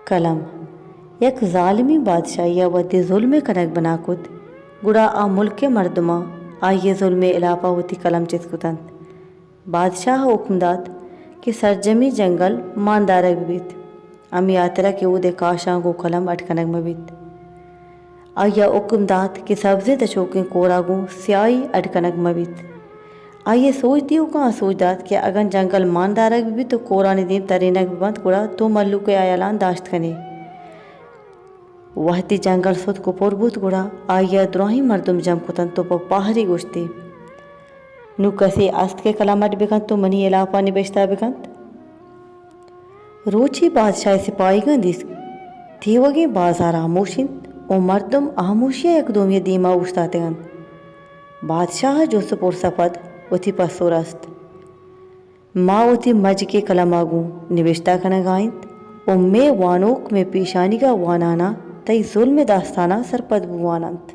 कलम यक ज़ालिमी बादशाहिया वती जुल्म कनक बना कुत गुड़ा आ मुल्क मर्दमा आइए जुल्म इलापा होती कलम चितकुतंत बादशाह हुक्म दात कि सरजमी जंगल मानदारक बीत अमी यात्रा के उदे काशां को कलम अटकनक मबीत आइया हुक्म दात कि सब्ज़े तशोकें कोरागू स्याही अटकनक मबीत आइए सोच दियो कहाँ सोच दात कि अगन जंगल मानदारक भी तो कोरा निदीम तरीनक बंद गुड़ा तो मल्लू के आयालान दाश्त कने वहती जंगल सुत को पुरबूत गुड़ा आइया द्रोही मर्दुम जम कुतन तो पाहरी गुश्ती नु कसी अस्त के कलामट बिकंत तो मनी इलापा निबेश्ता बिकंत रोची बादशाह सिपाही गंदिस थी वगे बाजार आमोशिंत ओ मर्दुम आमोशिया एक दोम ये दीमा उश्ताते गन बादशाह जो सपुर सपद उथी पसोरस्त माँ उथी मज के कलमागू निबेश्ता खनगाइंत ओ मे वानोक में पेशानी का वानाना तई जुल्म दास्ताना सरपद बुवानंत।